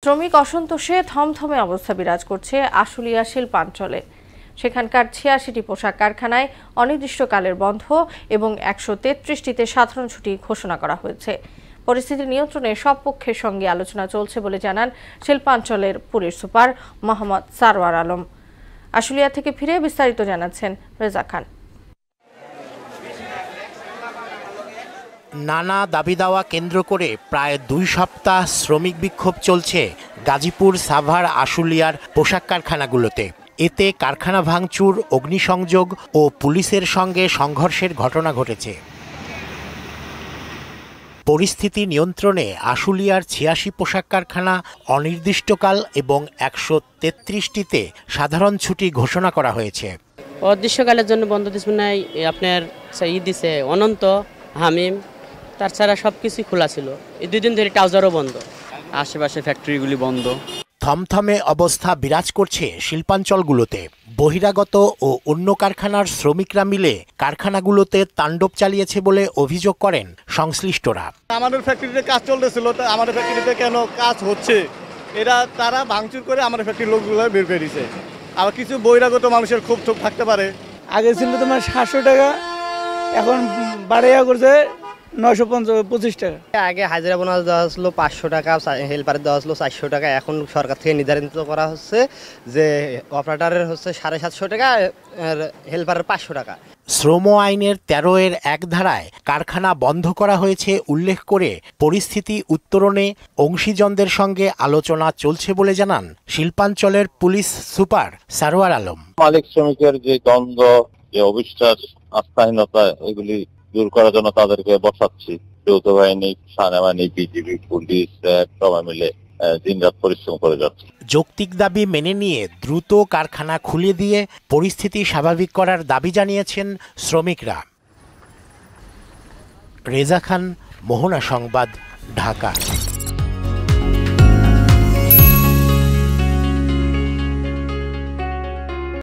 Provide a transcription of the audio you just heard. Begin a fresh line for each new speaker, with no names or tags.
শ্রমিক অসন্তোষে থমথমে অবস্থা বিরাজ করছে আশুলিয়া শিল্পাঞ্চলে। সেখানকার ৮৬টি পোশাক কারখানায় অনির্দিষ্টকালের বন্ধ এবং ১৩৩টিতে সাধারণ ছুটি ঘোষণা করা হয়েছে। পরিস্থিতি নিয়ন্ত্রণে সব পক্ষের সঙ্গে আলোচনা চলছে বলে জানান শিল্পাঞ্চলের পুলিশ সুপার মোহাম্মদ সারওয়ার আলম। আশুলিয়া থেকে ফিরে বিস্তারিত জানাচ্ছেন রেজা খান।
নানা দাবি দাওয়া কেন্দ্র করে প্রায় ২ সপ্তাহ শ্রমিক বিক্ষোভ চলছে গাজীপুর, সাভার, আশুলিয়ার পোশাক কারখানাগুলোতে। এতে কারখানা ভাঙচুর, অগ্নিসংযোগ ও পুলিশের সঙ্গে সংঘর্ষের ঘটনা ঘটেছে। পরিস্থিতি নিয়ন্ত্রণে আশুলিয়ার ৮৬ পোশাক কারখানা অনির্দিষ্টকাল এবং ১৩৩টিতে সাধারণ ছুটি ঘোষণা করা হয়েছে।
অনির্দিষ্টকালের জন্য বন্ধ দিচ্ছে না, আপনার দিছে অনন্ত, হামিম, তাছাড়া সব কিছুই খোলা ছিল। এই ২ দিন ধরে ট্রাউজারও বন্ধ,
আশেপাশে ফ্যাক্টরিগুলি বন্ধ।
থমথমে অবস্থা বিরাজ করছে শিল্পাঞ্চলগুলোতে। বহিরাগত ও অন্য কারখানার শ্রমিকরা মিলে কারখানাগুলোতে তাণ্ডব চালিয়েছে বলে অভিযোগ করেন সংশ্লিষ্টরা।
আমাদের ফ্যাক্টরিতে কাজ চলতেছিল, আমাদের ফ্যাক্টরিতে কেন কাজ হচ্ছে তারা ভাঙচুর করে আমাদের ফ্যাক্টরির লোকগুলো বের করে দিয়েছে। আবার কিছু বহিরাগত মানুষের খুব ঠোক থাকতে পারে।
আগে ছিল তোমার ৭০০ টাকা, এখন বাড়াইয়া করছে ৯২৫ টাকা।
আগে হাজিরা বোনাস দেওয়া হচ্ছিল ৫০০ টাকা, হেল্পারের দেওয়া হচ্ছিল ৪০০ টাকা। এখন সরকার থেকে নির্ধারিত করা হচ্ছে যে অপারেটরের হচ্ছে ৭৫০ টাকা, হেল্পারের ৫০০ টাকা।
শ্রম আইনের ১৩-এর ১ ধারায় কারখানা বন্ধ করা হয়েছে উল্লেখ করে পরিস্থিতি উত্তরণে অংশীজনদের সঙ্গে আলোচনা চলছে বলে জানান শিল্পাঞ্চলের পুলিশ সুপার সারওয়ার আলম।
মালিক শ্রমিকের যে দ্বন্দ্ব, যে অবিশ্বাস, আস্থাহীনতা, এগুলি দূর করার জন্য তাদেরকে বসাচ্ছি। যৌথ বাহিনী, সেনাবাহিনী, বিজিবি, পুলিশ সবাই মিলে দিনরাত পরিশ্রম করে যাচ্ছে।
যৌক্তিক দাবি মেনে নিয়ে দ্রুত কারখানা খুলে দিয়ে পরিস্থিতি স্বাভাবিক করার দাবি জানিয়েছেন শ্রমিকরা। রেজা খান, মোহনা সংবাদ, ঢাকা।